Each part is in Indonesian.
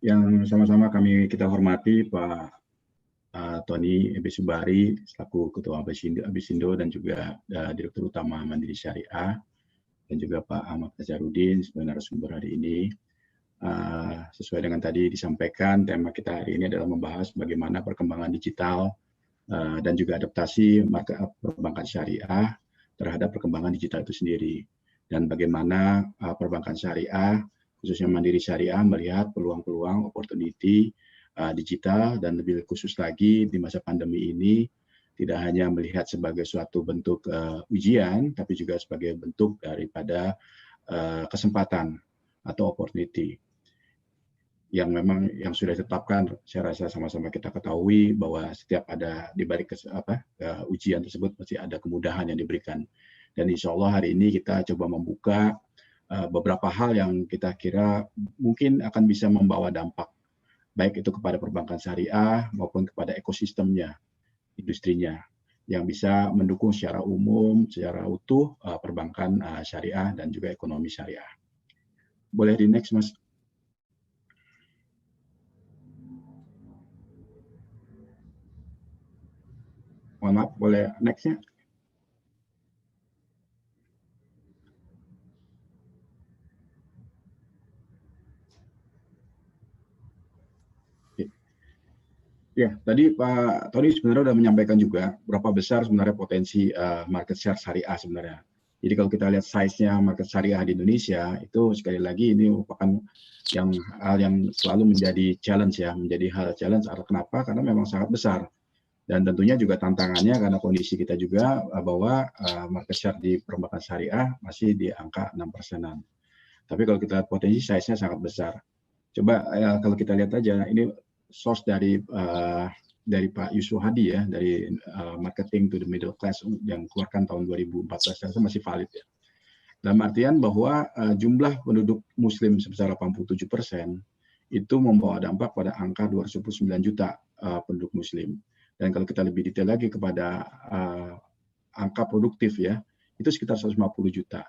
Yang sama-sama kita hormati Pak Tony Ebesubari selaku Ketua Abesindo dan juga Direktur Utama Mandiri Syariah, dan juga Pak Ahmad Nazarudin sebagai narasumber hari ini. Sesuai dengan tadi disampaikan, tema kita hari ini adalah membahas bagaimana perkembangan digital dan juga adaptasi market perbankan syariah terhadap perkembangan digital itu sendiri, dan bagaimana perbankan syariah khususnya Mandiri Syariah melihat peluang-peluang opportunity digital, dan lebih khusus lagi di masa pandemi ini tidak hanya melihat sebagai suatu bentuk ujian, tapi juga sebagai bentuk daripada kesempatan atau opportunity yang memang yang sudah ditetapkan. Saya rasa sama-sama kita ketahui bahwa setiap ada di balik ujian tersebut pasti ada kemudahan yang diberikan, dan insya Allah hari ini kita coba membuka beberapa hal yang kita kira mungkin akan bisa membawa dampak baik itu kepada perbankan syariah maupun kepada ekosistemnya, industrinya, yang bisa mendukung secara umum, secara utuh perbankan syariah dan juga ekonomi syariah. Boleh di next, Mas? Mohon maaf, boleh next-nya? Ya, tadi Pak Tony sebenarnya sudah menyampaikan juga berapa besar sebenarnya potensi market share syariah sebenarnya. Jadi kalau kita lihat size-nya market syariah di Indonesia, itu sekali lagi ini merupakan hal yang selalu menjadi challenge ya, menjadi hal challenge. Kenapa? Karena memang sangat besar. Dan tentunya juga tantangannya karena kondisi kita juga bahwa market share di perbankan syariah masih di angka 6%-an. Tapi kalau kita lihat potensi size-nya sangat besar. Coba kalau kita lihat aja, ini source dari Pak Yusuf Hadi ya, dari Marketing to the Middle Class yang keluarkan tahun 2014, saya rasa masih valid ya. Dalam artian bahwa jumlah penduduk Muslim sebesar 87% itu membawa dampak pada angka 209 juta penduduk Muslim. Dan kalau kita lebih detail lagi kepada angka produktif ya, itu sekitar 150 juta.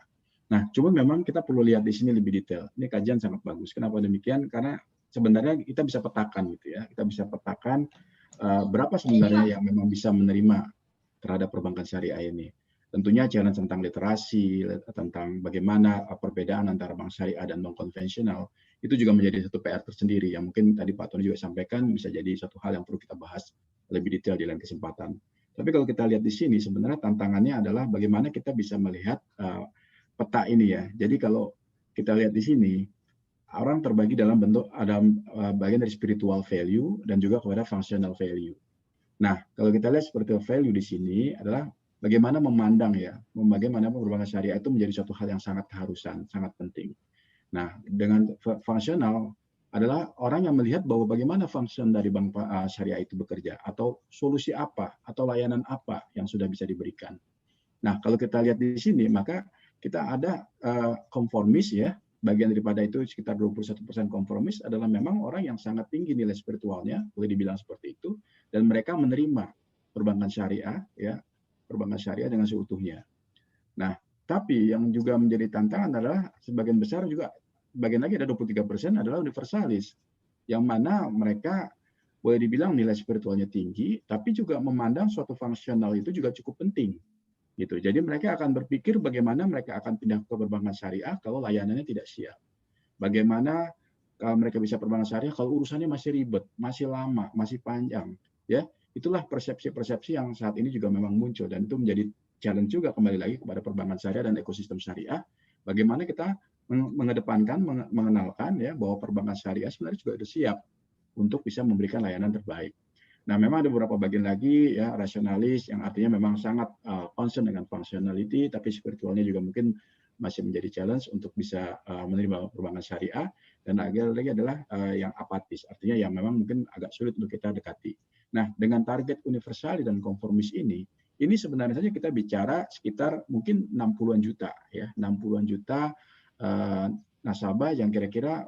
Nah, cuma memang kita perlu lihat di sini lebih detail. Ini kajian sangat bagus. Kenapa demikian? Karena sebenarnya kita bisa petakan gitu ya. Kita bisa petakan berapa sebenarnya yang memang bisa menerima terhadap perbankan syariah ini. Tentunya challenge tentang literasi, tentang bagaimana perbedaan antara bank syariah dan bank konvensional, itu juga menjadi satu PR tersendiri yang mungkin tadi Pak Tony juga sampaikan bisa jadi satu hal yang perlu kita bahas lebih detail di lain kesempatan. Tapi kalau kita lihat di sini, sebenarnya tantangannya adalah bagaimana kita bisa melihat peta ini ya. Jadi kalau kita lihat di sini, orang terbagi dalam bentuk ada bagian dari spiritual value dan juga kepada functional value. Nah, kalau kita lihat spiritual value di sini adalah bagaimana memandang ya, bagaimana perbankan syariah itu menjadi suatu hal yang sangat keharusan, sangat penting. Nah, dengan fungsional adalah orang yang melihat bahwa bagaimana fungsi dari bank syariah itu bekerja, atau solusi apa, atau layanan apa yang sudah bisa diberikan. Nah, kalau kita lihat di sini, maka kita ada konformis ya, bagian daripada itu sekitar 21% konformis adalah memang orang yang sangat tinggi nilai spiritualnya, boleh dibilang seperti itu, dan mereka menerima perbankan syariah ya, perbankan syariah dengan seutuhnya. Nah, tapi yang juga menjadi tantangan adalah sebagian besar juga, bagian lagi ada 23% adalah universalis, yang mana mereka boleh dibilang nilai spiritualnya tinggi, tapi juga memandang suatu fungsional itu juga cukup penting. Gitu. Jadi mereka akan berpikir bagaimana mereka akan pindah ke perbankan syariah kalau layanannya tidak siap. Bagaimana kalau mereka bisa perbankan syariah kalau urusannya masih ribet, masih lama, masih panjang. Ya, itulah persepsi-persepsi yang saat ini juga memang muncul, dan itu menjadi challenge juga kembali lagi kepada perbankan syariah dan ekosistem syariah. Bagaimana kita mengedepankan, mengenalkan ya bahwa perbankan syariah sebenarnya juga sudah siap untuk bisa memberikan layanan terbaik. Nah, memang ada beberapa bagian lagi ya rasionalis yang artinya memang sangat concern dengan functionality, tapi spiritualnya juga mungkin masih menjadi challenge untuk bisa menerima perbankan syariah. Dan lagi adalah yang apatis, artinya yang memang mungkin agak sulit untuk kita dekati. Nah, dengan target universal dan konformis ini sebenarnya saja kita bicara sekitar mungkin 60-an juta ya, 60-an juta nasabah yang kira-kira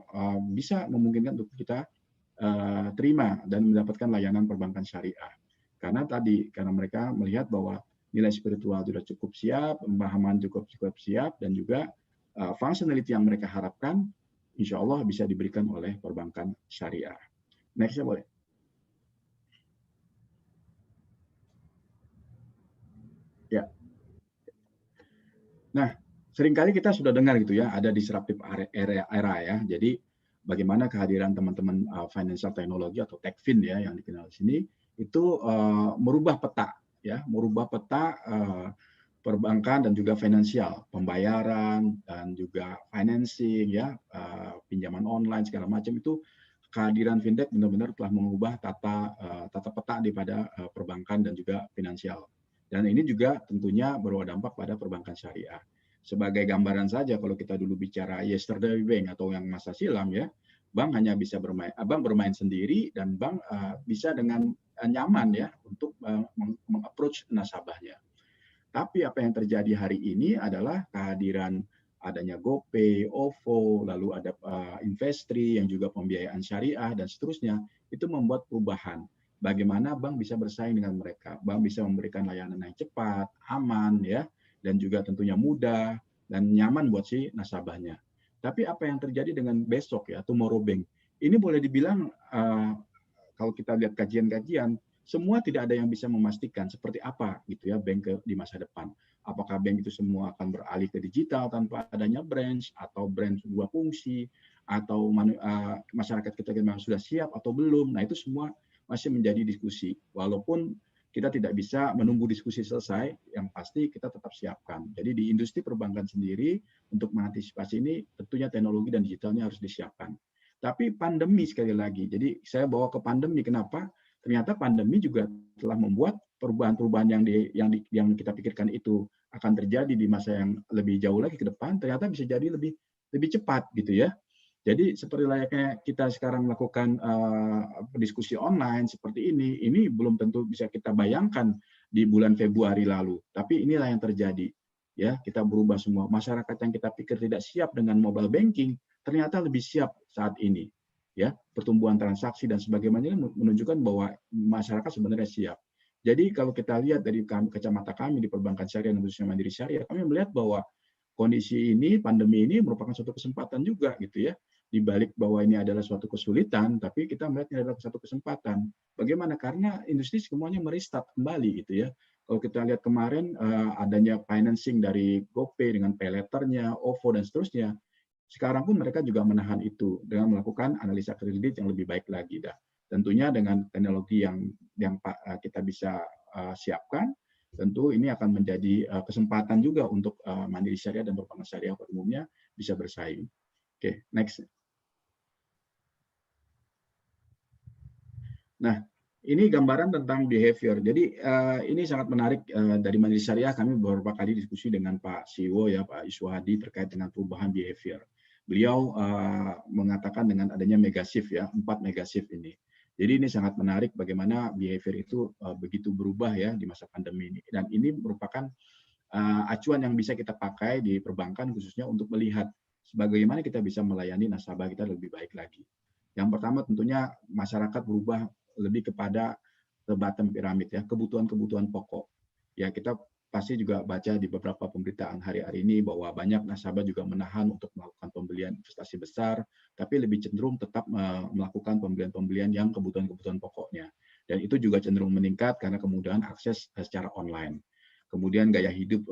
bisa memungkinkan untuk kita terima dan mendapatkan layanan perbankan syariah. Karena mereka melihat bahwa nilai spiritual sudah cukup siap, pemahaman cukup siap, dan juga functionality yang mereka harapkan insya Allah bisa diberikan oleh perbankan syariah. Next-nya boleh. Ya. Nah, seringkali kita sudah dengar gitu ya, ada disruptive era ya. Jadi bagaimana kehadiran teman-teman financial technology atau techfin ya yang dikenal di sini itu merubah peta ya, merubah peta perbankan dan juga finansial, pembayaran dan juga financing ya, pinjaman online segala macam itu kehadiran fintech benar-benar telah mengubah tata peta daripada perbankan dan juga finansial. Dan ini juga tentunya berdampak pada perbankan syariah. Sebagai gambaran saja, kalau kita dulu bicara yesterday bank atau yang masa silam ya, bank hanya bisa bermain sendiri dan bank bisa dengan nyaman ya untuk mengapproach nasabahnya. Tapi apa yang terjadi hari ini adalah kehadiran adanya GoPay, OVO, lalu ada Investri yang juga pembiayaan syariah dan seterusnya, itu membuat perubahan. Bagaimana bank bisa bersaing dengan mereka? Bank bisa memberikan layanan yang cepat, aman, ya, dan juga tentunya mudah dan nyaman buat si nasabahnya. Tapi apa yang terjadi dengan besok ya, tomorrow bank? Ini boleh dibilang kalau kita lihat kajian-kajian, semua tidak ada yang bisa memastikan seperti apa gitu ya bank di masa depan. Apakah bank itu semua akan beralih ke digital tanpa adanya branch atau branch sebuah fungsi atau masyarakat kita memang sudah siap atau belum. Nah, itu semua masih menjadi diskusi. Walaupun kita tidak bisa menunggu diskusi selesai, yang pasti kita tetap siapkan. Jadi di industri perbankan sendiri untuk mengantisipasi ini tentunya teknologi dan digitalnya harus disiapkan. Tapi pandemi sekali lagi. Jadi saya bawa ke pandemi kenapa? Ternyata pandemi juga telah membuat perubahan-perubahan yang kita pikirkan itu akan terjadi di masa yang lebih jauh lagi ke depan, ternyata bisa jadi lebih cepat gitu ya. Jadi seperti layaknya kita sekarang melakukan diskusi online seperti ini belum tentu bisa kita bayangkan di bulan Februari lalu. Tapi inilah yang terjadi. Ya, kita berubah semua. Masyarakat yang kita pikir tidak siap dengan mobile banking ternyata lebih siap saat ini. Ya, pertumbuhan transaksi dan sebagainya menunjukkan bahwa masyarakat sebenarnya siap. Jadi kalau kita lihat dari kacamata kami di perbankan syariah dan khususnya Mandiri Syariah, kami melihat bahwa kondisi ini, pandemi ini merupakan suatu kesempatan juga gitu ya. Di balik bahwa ini adalah suatu kesulitan, tapi kita melihat ini adalah suatu kesempatan. Bagaimana? Karena industri semuanya merestart kembali gitu ya. Kalau kita lihat kemarin adanya financing dari GoPay dengan payletternya, OVO dan seterusnya, sekarang pun mereka juga menahan itu dengan melakukan analisa kredit yang lebih baik lagi. Tentunya dengan teknologi yang kita bisa siapkan, tentu ini akan menjadi kesempatan juga untuk Mandiri Syariah dan perbankan syariah pada umumnya bisa bersaing. Oke, next. Nah, ini gambaran tentang behavior. Jadi ini sangat menarik dari Mandiri Syariah. Kami beberapa kali diskusi dengan Pak CEO ya, Pak Iswahadi terkait dengan perubahan behavior. Beliau mengatakan dengan adanya mega shift ya, 4 mega shift ini. Jadi ini sangat menarik bagaimana behavior itu begitu berubah ya di masa pandemi ini. Dan ini merupakan acuan yang bisa kita pakai di perbankan khususnya untuk melihat bagaimana kita bisa melayani nasabah kita lebih baik lagi. Yang pertama tentunya masyarakat berubah lebih kepada ke bottom piramid ya, kebutuhan-kebutuhan pokok. Ya, kita pasti juga baca di beberapa pemberitaan hari-hari ini bahwa banyak nasabah juga menahan untuk melakukan pembelian investasi besar, tapi lebih cenderung tetap melakukan pembelian-pembelian yang kebutuhan-kebutuhan pokoknya. Dan itu juga cenderung meningkat karena kemudahan akses secara online. Kemudian gaya hidup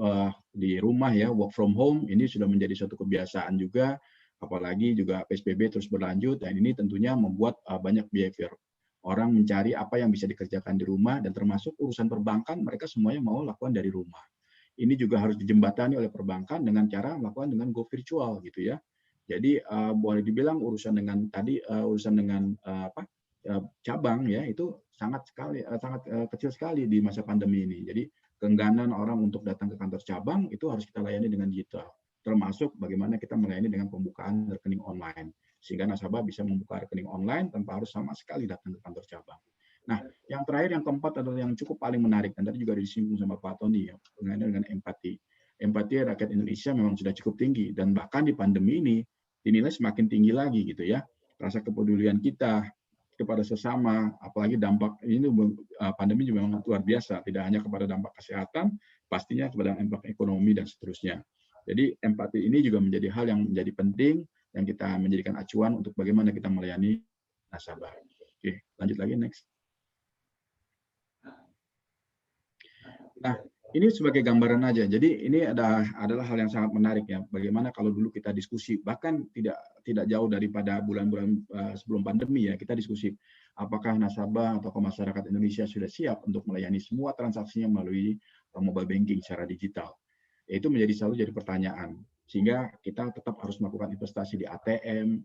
di rumah ya, work from home, ini sudah menjadi suatu kebiasaan juga, apalagi juga PSBB terus berlanjut, dan ini tentunya membuat banyak behavior. Orang mencari apa yang bisa dikerjakan di rumah, dan termasuk urusan perbankan, mereka semuanya mau lakukan dari rumah. Ini juga harus dijembatani oleh perbankan dengan cara melakukan dengan go virtual gitu ya. Jadi boleh dibilang urusan dengan cabang ya itu sangat kecil sekali di masa pandemi ini. Jadi keengganan orang untuk datang ke kantor cabang itu harus kita layani dengan digital. Termasuk bagaimana kita melayani dengan pembukaan rekening online. Sehingga nasabah bisa membuka rekening online tanpa harus sama sekali datang ke kantor cabang. Nah, yang terakhir, yang keempat adalah yang cukup paling menarik. Dan tadi juga disinggung sama Pak Tony, ya, mengenai dengan empati. Empati rakyat Indonesia memang sudah cukup tinggi. Dan bahkan di pandemi ini dinilai semakin tinggi lagi gitu ya. Rasa kepedulian kita kepada sesama, apalagi dampak ini pandemi juga memang luar biasa, tidak hanya kepada dampak kesehatan, pastinya kepada dampak ekonomi dan seterusnya. Jadi empati ini juga menjadi hal yang menjadi penting yang kita menjadikan acuan untuk bagaimana kita melayani nasabah. Oke, lanjut lagi next. Nah, ini sebagai gambaran aja. Jadi ini adalah hal yang sangat menarik ya. Bagaimana kalau dulu kita diskusi, bahkan tidak jauh daripada bulan-bulan sebelum pandemi ya, kita diskusi apakah nasabah atau masyarakat Indonesia sudah siap untuk melayani semua transaksinya melalui mobile banking secara digital. Itu selalu jadi pertanyaan. Sehingga kita tetap harus melakukan investasi di ATM,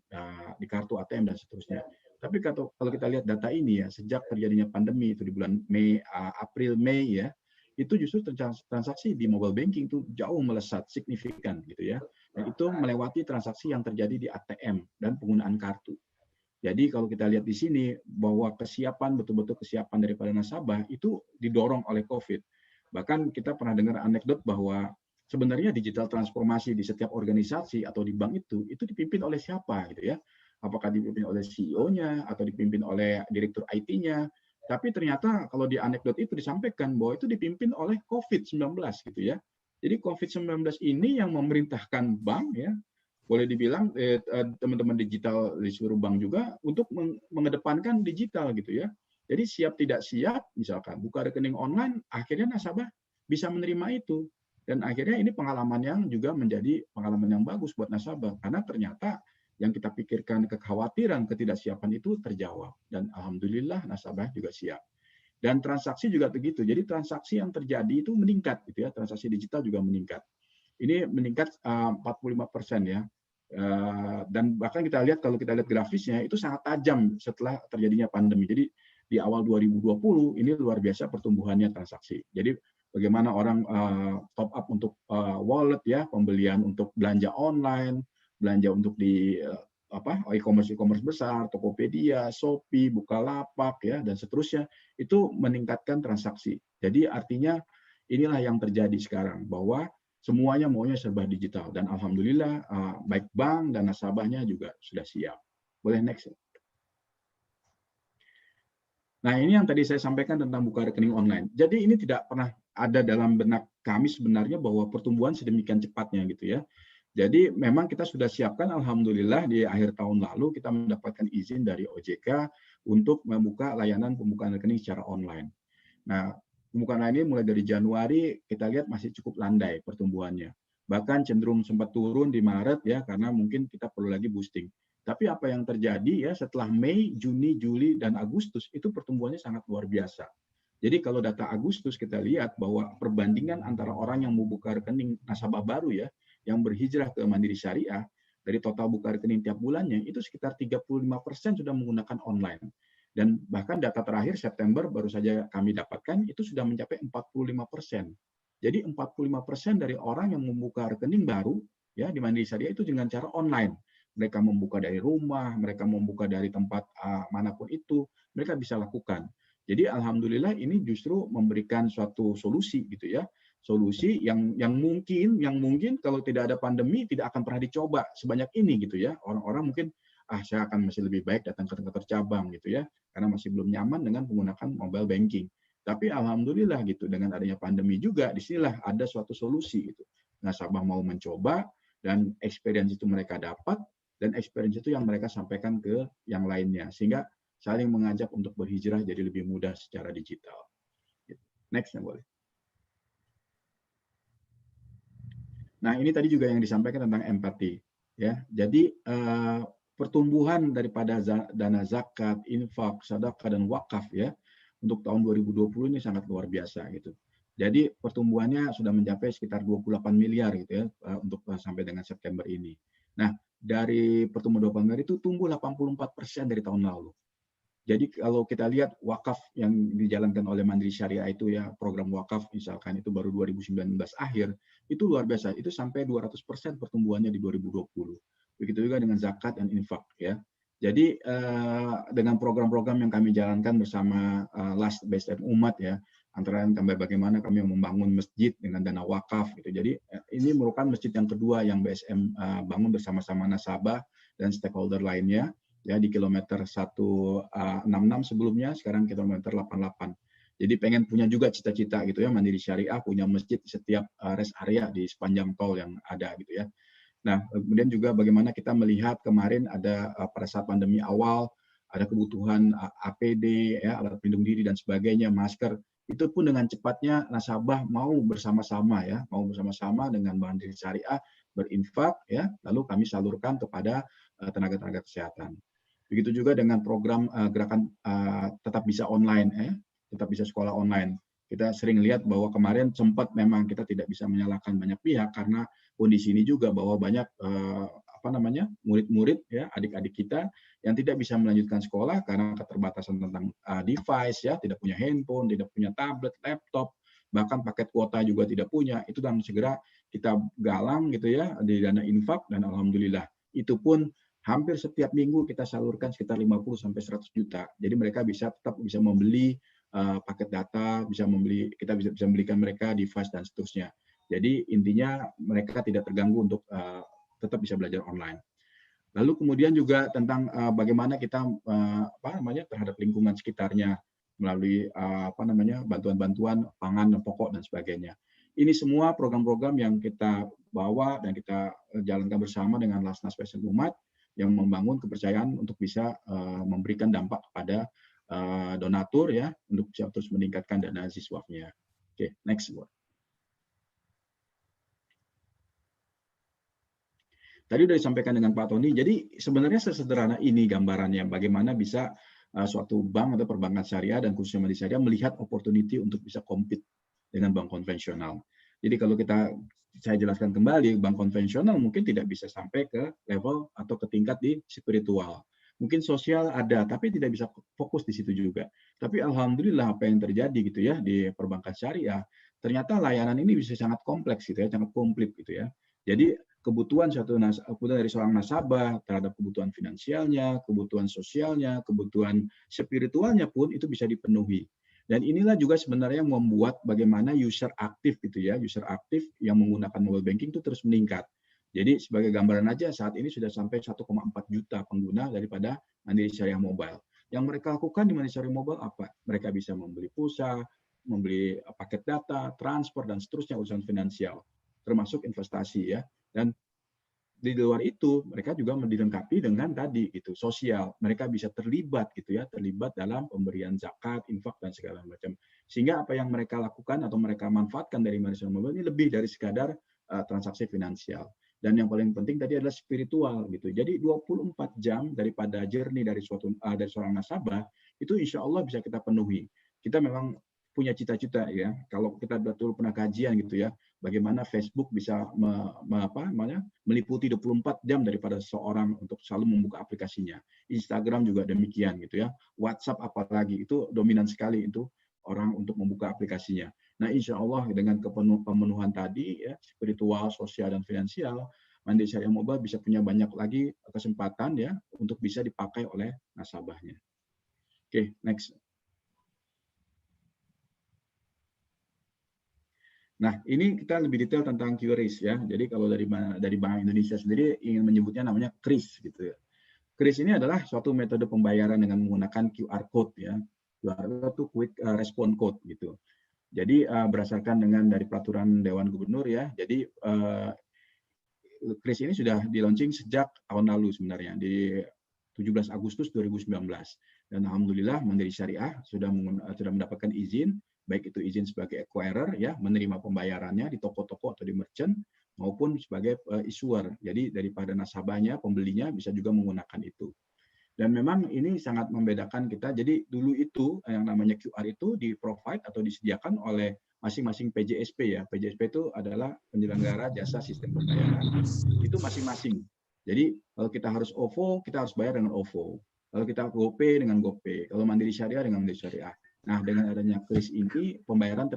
di kartu ATM dan seterusnya. Tapi kalau kita lihat data ini ya, sejak terjadinya pandemi itu di bulan April Mei ya, itu justru transaksi di mobile banking itu jauh melesat signifikan gitu ya. Dan itu melewati transaksi yang terjadi di ATM dan penggunaan kartu. Jadi kalau kita lihat di sini bahwa betul-betul kesiapan daripada nasabah itu didorong oleh COVID. Bahkan kita pernah dengar anekdot bahwa sebenarnya digital transformasi di setiap organisasi atau di bank itu dipimpin oleh siapa gitu ya. Apakah dipimpin oleh CEO-nya atau dipimpin oleh direktur IT-nya. Tapi ternyata kalau di anekdot itu disampaikan bahwa itu dipimpin oleh COVID-19 gitu ya. Jadi COVID-19 ini yang memerintahkan bank ya, boleh dibilang teman-teman digital di seluruh bank juga untuk mengedepankan digital gitu ya. Jadi siap tidak siap, misalkan buka rekening online, akhirnya nasabah bisa menerima itu. Dan akhirnya ini pengalaman yang juga menjadi pengalaman yang bagus buat nasabah. Karena ternyata yang kita pikirkan kekhawatiran ketidaksiapan itu terjawab. Dan alhamdulillah nasabah juga siap. Dan transaksi juga begitu. Jadi transaksi yang terjadi itu meningkat gitu ya. Transaksi digital juga meningkat. Ini meningkat 45% ya. Dan bahkan kita lihat kalau kita lihat grafisnya itu sangat tajam setelah terjadinya pandemi. Jadi di awal 2020 ini luar biasa pertumbuhannya transaksi. Jadi bagaimana orang top up untuk wallet ya, pembelian untuk belanja online, belanja untuk di e-commerce besar, Tokopedia, Shopee, Bukalapak ya dan seterusnya itu meningkatkan transaksi. Jadi artinya inilah yang terjadi sekarang bahwa semuanya maunya serba digital dan alhamdulillah baik bank dan nasabahnya juga sudah siap. Boleh next. Nah, ini yang tadi saya sampaikan tentang buka rekening online. Jadi ini tidak pernah ada dalam benak kami sebenarnya bahwa pertumbuhan sedemikian cepatnya gitu ya. Jadi memang kita sudah siapkan alhamdulillah di akhir tahun lalu kita mendapatkan izin dari OJK untuk membuka layanan pembukaan rekening secara online. Nah, pembukaan ini mulai dari Januari kita lihat masih cukup landai pertumbuhannya. Bahkan cenderung sempat turun di Maret ya karena mungkin kita perlu lagi boosting. Tapi apa yang terjadi ya setelah Mei, Juni, Juli dan Agustus itu pertumbuhannya sangat luar biasa. Jadi kalau data Agustus kita lihat bahwa perbandingan antara orang yang membuka rekening nasabah baru ya yang berhijrah ke Mandiri Syariah dari total buka rekening tiap bulannya itu sekitar 35% sudah menggunakan online. Dan bahkan data terakhir September baru saja kami dapatkan itu sudah mencapai 45%. Jadi 45% dari orang yang membuka rekening baru ya di Mandiri Syariah itu dengan cara online. Mereka membuka dari rumah, mereka membuka dari tempat manapun itu, mereka bisa lakukan. Jadi alhamdulillah ini justru memberikan suatu solusi gitu ya. Solusi yang mungkin kalau tidak ada pandemi tidak akan pernah dicoba sebanyak ini gitu ya. Orang-orang mungkin saya akan masih lebih baik datang ke kantor cabang gitu ya karena masih belum nyaman dengan menggunakan mobile banking. Tapi alhamdulillah gitu dengan adanya pandemi juga disinilah ada suatu solusi gitu. Nasabah mau mencoba dan experience itu mereka dapat dan experience itu yang mereka sampaikan ke yang lainnya sehingga saling mengajak untuk berhijrah jadi lebih mudah secara digital. Next ya boleh. Nah ini tadi juga yang disampaikan tentang empati ya. Jadi pertumbuhan daripada dana zakat, infak, sedekah dan wakaf ya untuk tahun 2020 ini sangat luar biasa gitu. Jadi pertumbuhannya sudah mencapai sekitar 28 miliar gitu ya untuk sampai dengan September ini. Nah, dari pertumbuhan 28 miliar itu tumbuh 84% dari tahun lalu. Jadi kalau kita lihat wakaf yang dijalankan oleh Mandiri Syariah itu ya program wakaf misalkan itu baru 2019 akhir itu luar biasa itu sampai 200% pertumbuhannya di 2020. Begitu juga dengan zakat dan infak ya. Jadi dengan program-program yang kami jalankan bersama Last BSM Umat ya antara bagaimana kami membangun masjid dengan dana wakaf gitu. Jadi ini merupakan masjid yang kedua yang BSM bangun bersama-sama nasabah dan stakeholder lainnya. Ya di kilometer 166 sebelumnya sekarang kilometer 88. Jadi pengen punya juga cita-cita gitu ya Mandiri Syariah punya masjid di setiap rest area di sepanjang tol yang ada gitu ya. Nah, kemudian juga bagaimana kita melihat kemarin ada pada saat pandemi awal ada kebutuhan APD, ya, alat pelindung diri dan sebagainya, masker. Itu pun dengan cepatnya nasabah mau bersama-sama ya, mau bersama-sama dengan Mandiri Syariah berinfak ya, lalu kami salurkan kepada tenaga-tenaga kesehatan. Begitu juga dengan program gerakan tetap bisa online ya, tetap bisa sekolah online. Kita sering lihat bahwa kemarin sempat memang kita tidak bisa menyalahkan banyak pihak karena kondisi ini juga bahwa banyak murid-murid ya, adik-adik kita yang tidak bisa melanjutkan sekolah karena keterbatasan tentang device ya, tidak punya handphone, tidak punya tablet, laptop, bahkan paket kuota juga tidak punya. Itu dan segera kita galang gitu ya di dana infak, dan alhamdulillah itu pun hampir setiap minggu kita salurkan sekitar 50 sampai 100 juta. Jadi mereka tetap bisa membeli paket data, kita bisa membelikan mereka device dan seterusnya. Jadi intinya mereka tidak terganggu untuk tetap bisa belajar online. Lalu kemudian juga tentang bagaimana kita terhadap lingkungan sekitarnya melalui bantuan-bantuan pangan dan pokok dan sebagainya. Ini semua program-program yang kita bawa dan kita jalankan bersama dengan Lasnas Passion Umat yang membangun kepercayaan untuk bisa memberikan dampak kepada donatur ya, untuk bisa terus meningkatkan dana siswanya. Oke, next. Tadi sudah disampaikan dengan Pak Tony, jadi sebenarnya sesederhana ini gambarannya bagaimana bisa suatu bank atau perbankan syariah dan khususnya Mandiri Syariah melihat opportunity untuk bisa compete dengan bank konvensional. Jadi kalau saya jelaskan kembali, bank konvensional mungkin tidak bisa sampai ke level atau ke tingkat di spiritual. Mungkin sosial ada, tapi tidak bisa fokus di situ juga. Tapi alhamdulillah apa yang terjadi gitu ya di perbankan syariah, ternyata layanan ini bisa sangat kompleks gitu ya, sangat komplit gitu ya. Jadi kebutuhan dari seorang nasabah terhadap kebutuhan finansialnya, kebutuhan sosialnya, kebutuhan spiritualnya pun itu bisa dipenuhi. Dan inilah juga sebenarnya yang membuat bagaimana user aktif gitu ya, user aktif yang menggunakan mobile banking itu terus meningkat. Jadi sebagai gambaran aja saat ini sudah sampai 1,4 juta pengguna daripada Mandiri Syariah Mobile. Yang mereka lakukan di Mandiri Syariah Mobile apa? Mereka bisa membeli pulsa, membeli paket data, transfer dan seterusnya urusan finansial, termasuk investasi ya. Dan di luar itu mereka juga dilengkapi dengan tadi itu sosial, mereka bisa terlibat gitu ya, terlibat dalam pemberian zakat, infak dan segala macam, sehingga apa yang mereka lakukan atau mereka manfaatkan dari Mandiri Syariah Mobile ini lebih dari sekadar transaksi finansial. Dan yang paling penting tadi adalah spiritual gitu. Jadi 24 jam daripada journey dari seorang nasabah itu insya Allah bisa kita penuhi. Kita memang punya cita-cita ya. Kalau kita betul pernah kajian gitu ya, bagaimana Facebook bisa meliputi 24 jam daripada seseorang untuk selalu membuka aplikasinya. Instagram juga demikian gitu ya. WhatsApp apalagi itu dominan sekali itu orang untuk membuka aplikasinya. Nah, insya Allah dengan pemenuhan tadi ya, spiritual, sosial dan finansial, Mandiri Syariah Mobile bisa punya banyak lagi kesempatan ya untuk bisa dipakai oleh nasabahnya. Oke, next. Nah, ini kita lebih detail tentang QRIS ya. Jadi kalau dari Bank Indonesia sendiri ingin menyebutnya namanya QRIS gitu ya. QRIS ini adalah suatu metode pembayaran dengan menggunakan QR code ya. QR code itu quick response code gitu. Jadi berdasarkan dengan dari peraturan Dewan Gubernur ya. Jadi QRIS ini sudah di-launching sejak tahun lalu sebenarnya di 17 Agustus 2019. Dan alhamdulillah Mandiri Syariah sudah mendapatkan izin, baik itu izin sebagai acquirer ya, menerima pembayarannya di toko-toko atau di merchant, maupun sebagai issuer. Jadi daripada nasabahnya, pembelinya bisa juga menggunakan itu. Dan memang ini sangat membedakan kita. Jadi dulu itu yang namanya QR itu di-provide atau disediakan oleh masing-masing PJSP ya. PJSP itu adalah penyelenggara jasa sistem pembayaran. Itu masing-masing. Jadi kalau kita harus OVO, kita harus bayar dengan OVO. Kalau kita GoPay dengan GoPay. Kalau Mandiri Syariah dengan Mandiri Syariah. Nah, dengan adanya QRIS ini pembayaran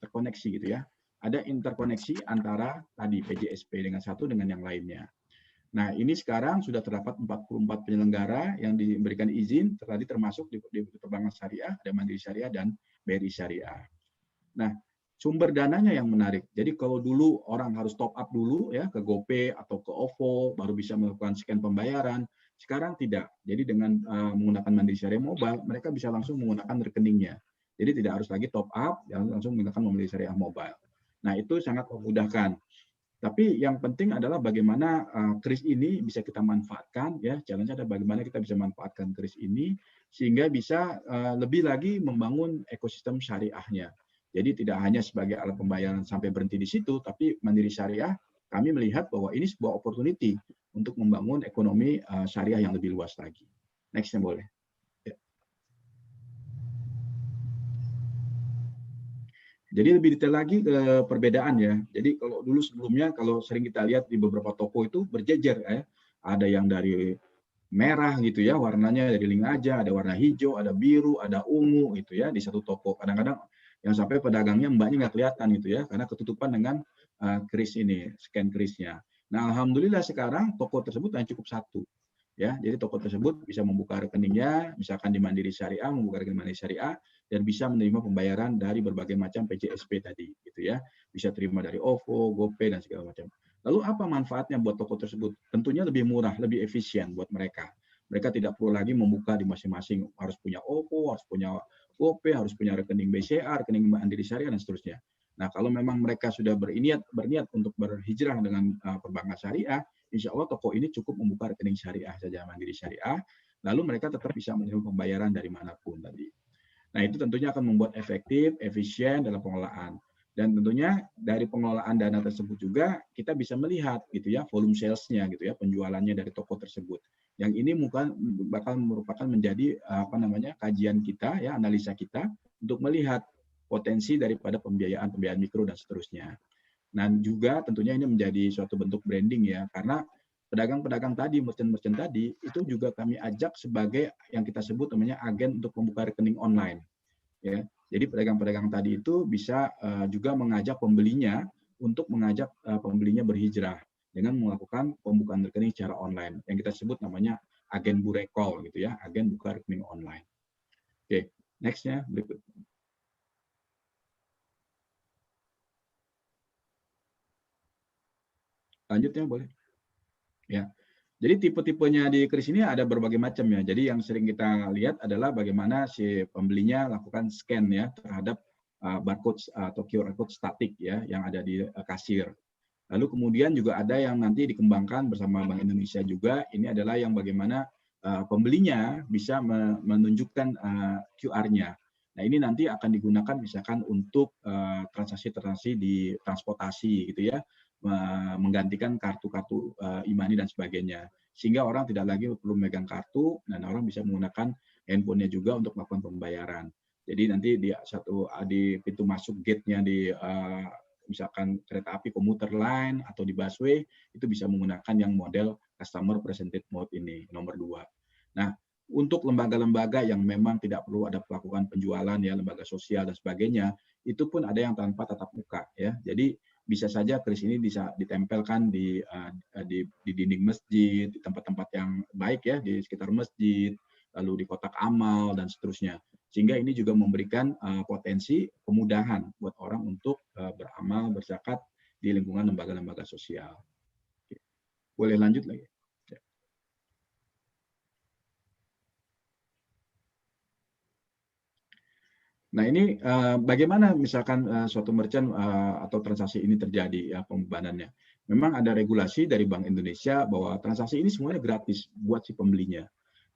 terkoneksi gitu ya. Ada interkoneksi antara tadi PJSP dengan satu dengan yang lainnya. Nah, ini sekarang sudah terdapat 44 penyelenggara yang diberikan izin, tadi termasuk di perbankan syariah, ada Mandiri Syariah dan BRI Syariah. Nah, sumber dananya yang menarik. Jadi kalau dulu orang harus top up dulu ya ke GoPay atau ke OVO baru bisa melakukan scan pembayaran, sekarang tidak. Jadi dengan menggunakan Mandiri Syariah Mobile, mereka bisa langsung menggunakan rekeningnya. Jadi tidak harus lagi top up, langsung menggunakan Mandiri Syariah Mobile. Nah, itu sangat memudahkan. Tapi yang penting adalah bagaimana kris ini bisa kita manfaatkan, ya. Challenge ada bagaimana kita bisa manfaatkan kris ini sehingga bisa lebih lagi membangun ekosistem syariahnya. Jadi tidak hanya sebagai alat pembayaran sampai berhenti di situ, tapi Mandiri Syariah kami melihat bahwa ini sebuah opportunity untuk membangun ekonomi syariah yang lebih luas lagi. Next-nya boleh. Jadi lebih detail lagi ke perbedaan ya. Jadi kalau dulu sebelumnya kalau sering kita lihat di beberapa toko itu berjejer ya. Ada yang dari merah gitu ya, warnanya dari link aja, ada warna hijau, ada biru, ada ungu gitu ya di satu toko. Kadang-kadang yang sampai pedagangnya mbaknya nggak kelihatan gitu ya, karena ketutupan dengan kris ini, scan krisnya. Nah, alhamdulillah sekarang toko tersebut hanya cukup satu. Ya, jadi toko tersebut bisa membuka rekeningnya, misalkan di Mandiri Syariah, membuka rekening Mandiri Syariah, dan bisa menerima pembayaran dari berbagai macam PJSP tadi, gitu ya. Bisa terima dari OVO, GoPay, dan segala macam. Lalu apa manfaatnya buat toko tersebut? Tentunya lebih murah, lebih efisien buat mereka. Mereka tidak perlu lagi membuka di masing-masing, harus punya OVO, harus punya GoPay, harus punya rekening BCA, rekening Mandiri Syariah, dan seterusnya. Nah, kalau memang mereka sudah berniat untuk berhijrah dengan perbankan syariah, insya Allah toko ini cukup membuka rekening syariah saja, Mandiri Syariah, lalu mereka tetap bisa menerima pembayaran dari manapun tadi. Nah, itu tentunya akan membuat efektif, efisien dalam pengelolaan. Dan tentunya dari pengelolaan dana tersebut juga kita bisa melihat gitu ya volume sales-nya gitu ya, penjualannya dari toko tersebut. Yang ini bakal merupakan menjadi apa namanya kajian kita ya, analisa kita untuk melihat potensi daripada pembiayaan mikro dan seterusnya. Dan juga tentunya ini menjadi suatu bentuk branding ya, karena pedagang-pedagang tadi, merchant-merchant tadi, itu juga kami ajak sebagai yang kita sebut namanya agen untuk membuka rekening online. Ya. Jadi pedagang-pedagang tadi itu bisa juga mengajak pembelinya untuk mengajak pembelinya berhijrah dengan melakukan pembukaan rekening secara online. Yang kita sebut namanya agen burekol gitu ya, agen buka rekening online. Oke, next-nya berikut. Lanjutnya boleh. Ya. Jadi tipe-tipenya di kris ini ada berbagai macam ya. Jadi yang sering kita lihat adalah bagaimana si pembelinya lakukan scan ya terhadap barcode atau QR code statik ya yang ada di kasir. Lalu kemudian juga ada yang nanti dikembangkan bersama Bank Indonesia juga. Ini adalah yang bagaimana pembelinya bisa menunjukkan QR-nya. Nah ini nanti akan digunakan misalkan untuk transaksi-transaksi di transportasi gitu ya, menggantikan kartu-kartu e-money dan sebagainya. Sehingga orang tidak lagi perlu megang kartu dan orang bisa menggunakan handphonenya juga untuk melakukan pembayaran. Jadi nanti di pintu masuk gate-nya di misalkan kereta api komuter line atau di busway itu bisa menggunakan yang model customer presented mode ini nomor 2. Nah, untuk lembaga-lembaga yang memang tidak perlu ada melakukan penjualan ya, lembaga sosial dan sebagainya, itu pun ada yang tanpa tatap muka ya. Jadi bisa saja kris ini bisa ditempelkan di dinding masjid, di tempat-tempat yang baik ya, di sekitar masjid, lalu di kotak amal dan seterusnya. Sehingga ini juga memberikan potensi kemudahan buat orang untuk beramal, berzakat di lingkungan lembaga-lembaga sosial. Boleh lanjut lagi? Nah ini bagaimana misalkan suatu merchant atau transaksi ini terjadi ya pembebanannya. Memang ada regulasi dari Bank Indonesia bahwa transaksi ini semuanya gratis buat si pembelinya.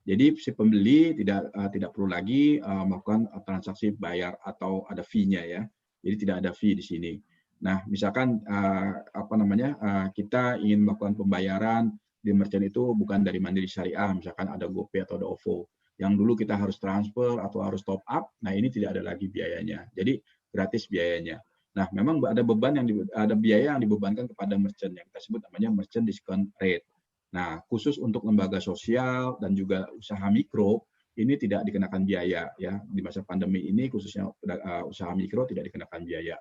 Jadi si pembeli tidak perlu lagi melakukan transaksi bayar atau ada fee-nya ya. Jadi tidak ada fee di sini. Nah, misalkan apa namanya kita ingin melakukan pembayaran di merchant itu bukan dari Mandiri Syariah, misalkan ada GoPay atau ada OVO. Yang dulu kita harus transfer atau harus top up, nah ini tidak ada lagi biayanya. Jadi gratis biayanya. Nah, memang ada biaya yang dibebankan kepada merchant yang kita sebut namanya merchant discount rate. Nah, khusus untuk lembaga sosial dan juga usaha mikro ini tidak dikenakan biaya ya. Di masa pandemi ini khususnya usaha mikro tidak dikenakan biaya.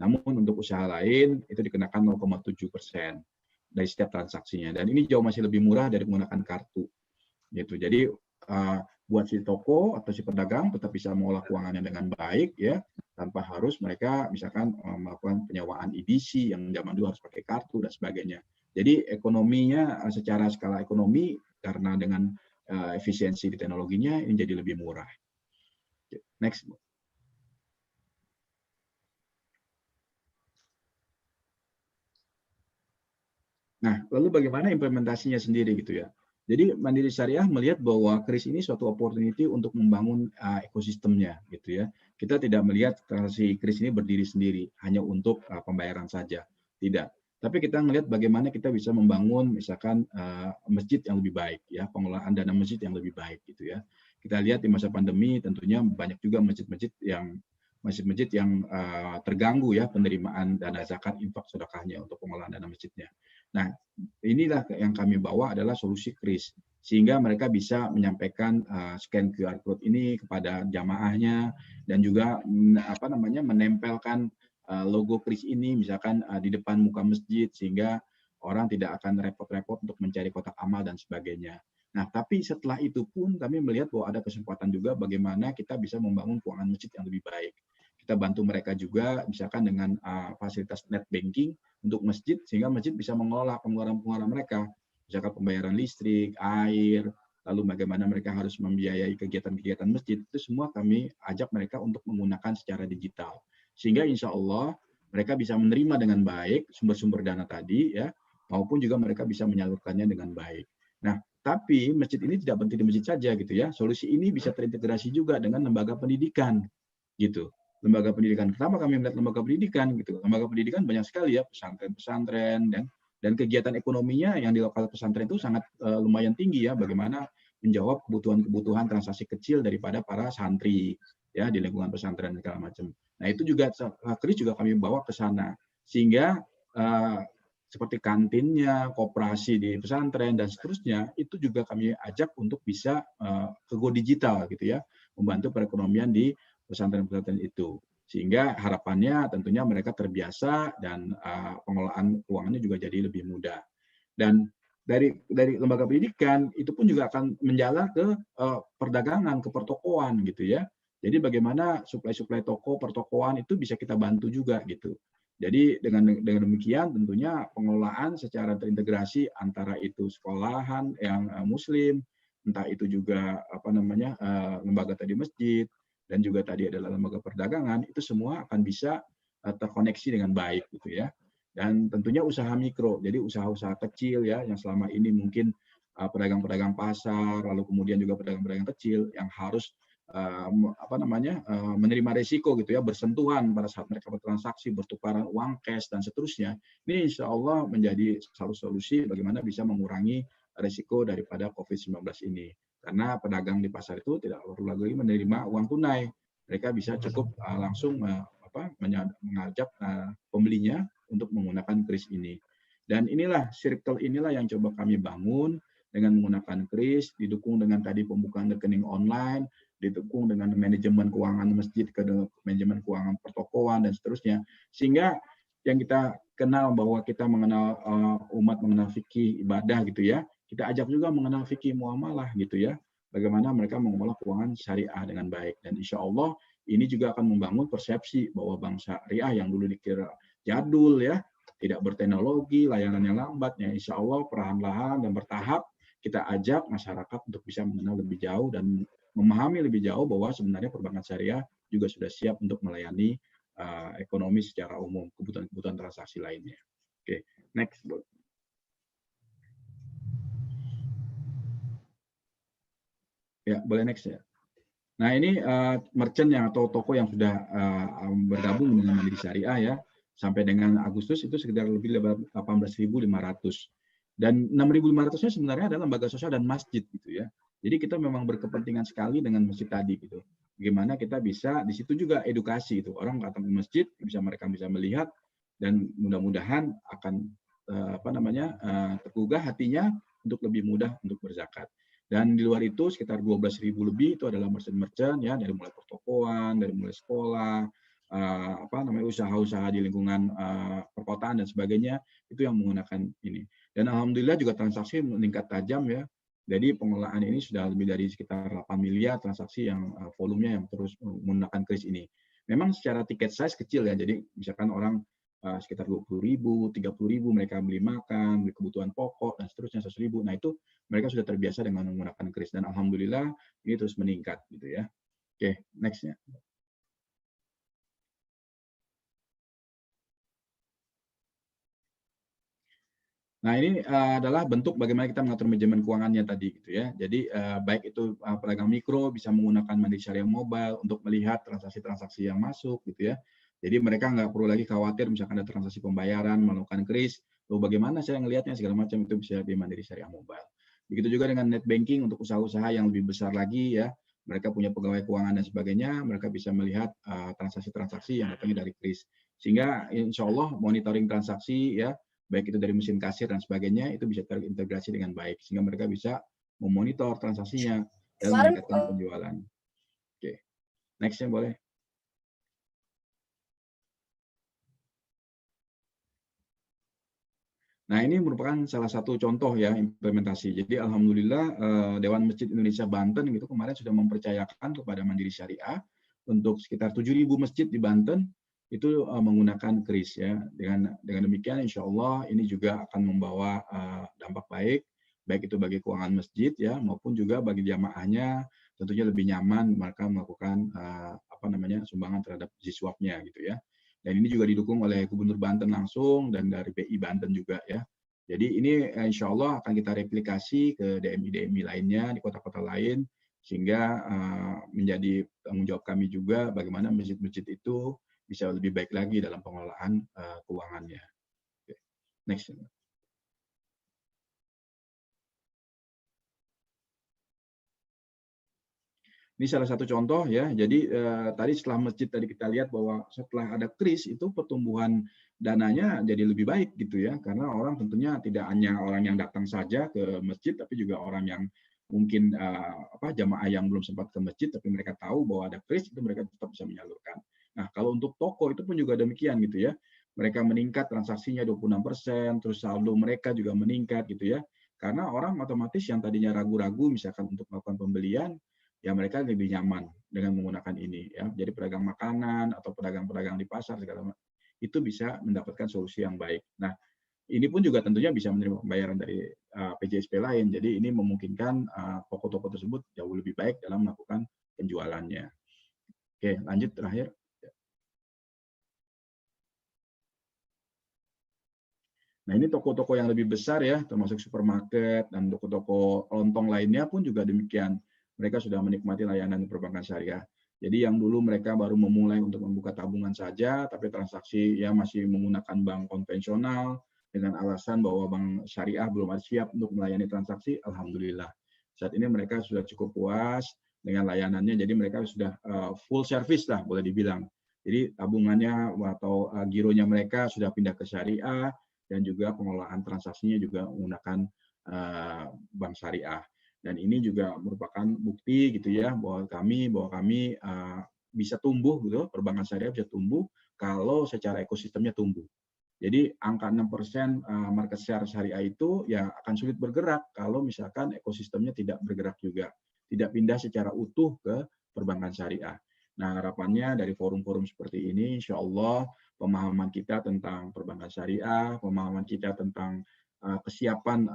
Namun untuk usaha lain itu dikenakan 0,7% dari setiap transaksinya. Dan ini jauh masih lebih murah dari menggunakan kartu. Gitu. Jadi buat si toko atau si pedagang tetap bisa mengolah keuangannya dengan baik ya, tanpa harus mereka misalkan melakukan penyewaan EDC yang zaman dulu harus pakai kartu dan sebagainya. Jadi ekonominya secara skala ekonomi karena dengan efisiensi di teknologinya ini jadi lebih murah. Next. Nah, lalu bagaimana implementasinya sendiri gitu ya. Jadi Mandiri Syariah melihat bahwa kris ini suatu opportunity untuk membangun ekosistemnya gitu ya. Kita tidak melihat transaksi kris ini berdiri sendiri hanya untuk pembayaran saja. Tidak. Tapi kita melihat bagaimana kita bisa membangun misalkan masjid yang lebih baik ya, pengelolaan dana masjid yang lebih baik gitu ya. Kita lihat di masa pandemi tentunya banyak juga masjid-masjid yang terganggu ya penerimaan dana zakat infak sedekahnya untuk pengelolaan dana masjidnya. Nah, inilah yang kami bawa adalah solusi kris sehingga mereka bisa menyampaikan scan QR code ini kepada jamaahnya dan juga menempelkan logo kris ini misalkan di depan muka masjid sehingga orang tidak akan repot-repot untuk mencari kotak amal dan sebagainya. Nah, tapi setelah itu pun kami melihat bahwa ada kesempatan juga bagaimana kita bisa membangun keuangan masjid yang lebih baik. Kita bantu mereka juga misalkan dengan fasilitas net banking untuk masjid sehingga masjid bisa mengelola pengeluaran-pengeluaran mereka, misalkan pembayaran listrik, air, lalu bagaimana mereka harus membiayai kegiatan-kegiatan masjid, itu semua kami ajak mereka untuk menggunakan secara digital. Sehingga insya Allah mereka bisa menerima dengan baik sumber-sumber dana tadi, ya, maupun juga mereka bisa menyalurkannya dengan baik. Nah, tapi masjid ini tidak berhenti di masjid saja gitu ya. Solusi ini bisa terintegrasi juga dengan lembaga pendidikan gitu. Lembaga pendidikan. Kenapa kami melihat lembaga pendidikan gitu? Lembaga pendidikan banyak sekali ya, pesantren-pesantren dan kegiatan ekonominya yang di lokal pesantren itu sangat lumayan tinggi ya. Bagaimana menjawab kebutuhan-kebutuhan transaksi kecil daripada para santri ya di lingkungan pesantren segala macam. Nah itu juga kris juga kami bawa ke sana sehingga seperti kantinnya, koperasi di pesantren dan seterusnya itu juga kami ajak untuk bisa ke go digital gitu ya, membantu perekonomian di pesantren-pesantren itu. Sehingga harapannya tentunya mereka terbiasa dan pengelolaan keuangannya juga jadi lebih mudah. Dan dari lembaga pendidikan itu pun juga akan menjalar ke perdagangan, ke pertokoan gitu ya. Jadi bagaimana suplai-suplai toko, pertokoan itu bisa kita bantu juga gitu. Jadi dengan demikian tentunya pengelolaan secara terintegrasi antara itu sekolahan yang muslim, entah itu juga lembaga tadi masjid dan juga tadi adalah lembaga perdagangan, itu semua akan bisa terkoneksi dengan baik gitu ya. Dan tentunya usaha mikro, jadi usaha-usaha kecil ya yang selama ini mungkin pedagang-pedagang pasar, lalu kemudian juga pedagang-pedagang kecil yang harus menerima resiko gitu ya, bersentuhan pada saat mereka bertransaksi, bertukaran uang cash dan seterusnya. Ini insya Allah menjadi salah solusi bagaimana bisa mengurangi resiko daripada COVID-19 ini. Karena pedagang di pasar itu tidak perlu lagi menerima uang tunai. Mereka bisa cukup langsung mengajak pembelinya untuk menggunakan kris ini. Dan inilah circle inilah yang coba kami bangun dengan menggunakan kris, didukung dengan tadi pembukaan rekening online, didukung dengan manajemen keuangan masjid, ke manajemen keuangan pertokoan dan seterusnya. Sehingga yang kita kenal bahwa kita mengenal umat mengenal fikih ibadah gitu ya, kita ajak juga mengenal fikih muamalah gitu ya. Bagaimana mereka mengelola keuangan syariah dengan baik. Dan insya Allah ini juga akan membangun persepsi bahwa bank syariah yang dulu dikira jadul ya, tidak berteknologi, layanannya lambat, ya insya Allah perlahan-lahan dan bertahap kita ajak masyarakat untuk bisa mengenal lebih jauh dan memahami lebih jauh bahwa sebenarnya perbankan syariah juga sudah siap untuk melayani ekonomi secara umum, kebutuhan-kebutuhan transaksi lainnya. Oke, next. Ya, boleh next ya. Nah, ini merchant yang atau toko yang sudah bergabung dengan Mandiri Syariah ya, sampai dengan Agustus itu sekitar lebih 18.500. Dan 6.500-nya sebenarnya adalah lembaga sosial dan masjid gitu ya. Jadi kita memang berkepentingan sekali dengan masjid tadi gitu. Bagaimana kita bisa di situ juga edukasi itu. Orang datang ke masjid mereka bisa melihat dan mudah-mudahan akan tergugah hatinya untuk lebih mudah untuk berzakat. Dan di luar itu sekitar 12.000 lebih itu adalah merchant-merchant ya, dari mulai pertokoan, dari mulai sekolah, usaha-usaha di lingkungan perkotaan dan sebagainya itu yang menggunakan ini. Dan alhamdulillah juga transaksi meningkat tajam ya. Jadi pengelolaan ini sudah lebih dari sekitar 8 miliar transaksi yang volumenya yang terus menggunakan kris ini. Memang secara tiket size kecil ya. Jadi misalkan orang sekitar 20.000, 30.000 mereka beli makan, beli kebutuhan pokok dan seterusnya 100.000. Nah itu mereka sudah terbiasa dengan menggunakan kris dan alhamdulillah ini terus meningkat gitu ya. Oke, next-nya. Nah, ini adalah bentuk bagaimana kita mengatur manajemen keuangannya tadi gitu ya. Jadi baik itu pedagang mikro bisa menggunakan Mandiri Syariah Mobile untuk melihat transaksi-transaksi yang masuk gitu ya. Jadi mereka nggak perlu lagi khawatir misalkan ada transaksi pembayaran, melakukan kris, lalu bagaimana saya ngelihatnya segala macam itu bisa di Mandiri Syariah Mobile. Begitu juga dengan net banking untuk usaha-usaha yang lebih besar lagi ya. Mereka punya pegawai keuangan dan sebagainya, mereka bisa melihat transaksi-transaksi yang datangnya dari kris. Sehingga insya Allah monitoring transaksi ya, baik itu dari mesin kasir dan sebagainya, itu bisa terintegrasi dengan baik. Sehingga mereka bisa memonitor transaksinya dan meningkatkan penjualan. Oke, next-nya boleh. Nah, ini merupakan salah satu contoh ya implementasi. Jadi alhamdulillah Dewan Masjid Indonesia Banten gitu kemarin sudah mempercayakan kepada Mandiri Syariah untuk sekitar 7.000 masjid di Banten itu menggunakan kris ya. Dengan demikian insya Allah ini juga akan membawa dampak baik itu bagi keuangan masjid ya maupun juga bagi jamaahnya tentunya lebih nyaman mereka melakukan sumbangan terhadap siswapnya gitu ya. Dan ini juga didukung oleh Gubernur Banten langsung dan dari BI Banten juga ya. Jadi ini insya Allah akan kita replikasi ke DMI-DMI lainnya di kota-kota lain sehingga menjadi tanggung jawab kami juga bagaimana masjid-masjid itu bisa lebih baik lagi dalam pengelolaan keuangannya. Next. Ini salah satu contoh ya. Jadi tadi setelah masjid tadi kita lihat bahwa setelah ada kris itu pertumbuhan dananya jadi lebih baik gitu ya. Karena orang tentunya tidak hanya orang yang datang saja ke masjid tapi juga orang yang mungkin jamaah yang belum sempat ke masjid tapi mereka tahu bahwa ada kris itu mereka tetap bisa menyalurkan. Nah, kalau untuk toko itu pun juga demikian gitu ya. Mereka meningkat transaksinya 26%, terus saldo mereka juga meningkat gitu ya. Karena orang otomatis yang tadinya ragu-ragu misalkan untuk melakukan pembelian ya mereka lebih nyaman dengan menggunakan ini ya. Jadi pedagang makanan atau pedagang-pedagang di pasar segala macam itu bisa mendapatkan solusi yang baik. Nah, ini pun juga tentunya bisa menerima pembayaran dari PJSP lain. Jadi ini memungkinkan toko-toko tersebut jauh lebih baik dalam melakukan penjualannya. Oke, lanjut terakhir. Nah, ini toko-toko yang lebih besar ya, termasuk supermarket dan toko-toko lontong lainnya pun juga demikian. Mereka sudah menikmati layanan perbankan syariah. Jadi yang dulu mereka baru memulai untuk membuka tabungan saja, tapi transaksi ya masih menggunakan bank konvensional dengan alasan bahwa bank syariah belum siap untuk melayani transaksi. Alhamdulillah. Saat ini mereka sudah cukup puas dengan layanannya, jadi mereka sudah full service lah boleh dibilang. Jadi tabungannya atau gironya mereka sudah pindah ke syariah dan juga pengelolaan transaksinya juga menggunakan bank syariah. Dan ini juga merupakan bukti gitu ya bahwa kami bisa tumbuh gitu, perbankan syariah bisa tumbuh kalau secara ekosistemnya tumbuh. Jadi angka 6% market share syariah itu ya akan sulit bergerak kalau misalkan ekosistemnya tidak bergerak juga, tidak pindah secara utuh ke perbankan syariah. Nah, harapannya dari forum-forum seperti ini insya Allah pemahaman kita tentang perbankan syariah, pemahaman kita tentang kesiapan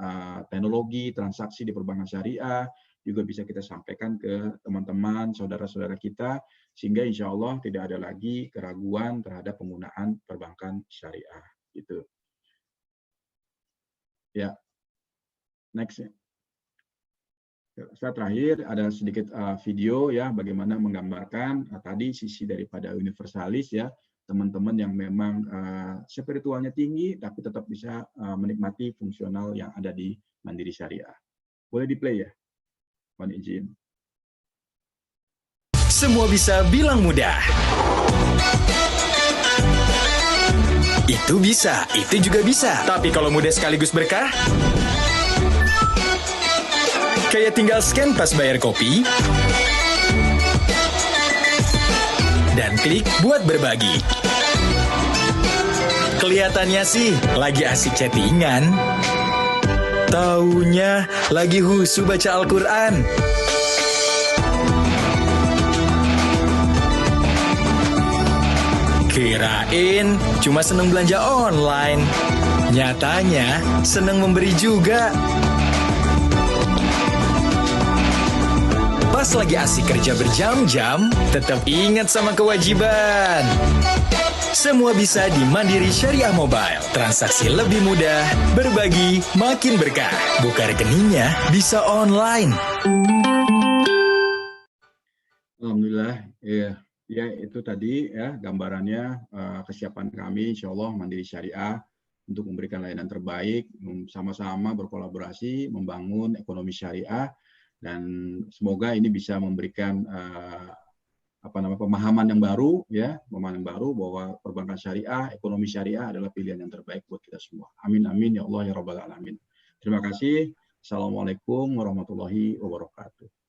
teknologi transaksi di perbankan syariah juga bisa kita sampaikan ke teman-teman, saudara-saudara kita, sehingga insya Allah tidak ada lagi keraguan terhadap penggunaan perbankan syariah. Gitu. Ya, next. Saya terakhir ada sedikit video ya, bagaimana menggambarkan tadi sisi daripada universalis ya, teman-teman yang memang spiritualnya tinggi tapi tetap bisa menikmati fungsional yang ada di Mandiri Syariah. Boleh di-play ya? Mohon izin. Semua bisa bilang mudah. Itu bisa, itu juga bisa. Tapi kalau mudah sekaligus berkah? Kayak tinggal scan pas bayar kopi dan klik buat berbagi. Kelihatannya sih lagi asik chattingan. Taunya lagi husu baca Al-Quran. Kirain cuma seneng belanja online. Nyatanya seneng memberi juga. Pas lagi asik kerja berjam-jam, tetap ingat sama kewajiban. Semua bisa di Mandiri Syariah Mobile. Transaksi lebih mudah, berbagi makin berkah. Buka rekeningnya bisa online. Alhamdulillah, ya itu tadi ya gambarannya kesiapan kami, insya Allah Mandiri Syariah untuk memberikan layanan terbaik, sama-sama berkolaborasi membangun ekonomi syariah, dan semoga ini bisa memberikan pemahaman yang baru, ya, pemahaman yang baru bahwa perbankan syariah, ekonomi syariah adalah pilihan yang terbaik buat kita semua. Amin amin ya Allah ya Rabbal alamin. Terima kasih. Assalamualaikum warahmatullahi wabarakatuh.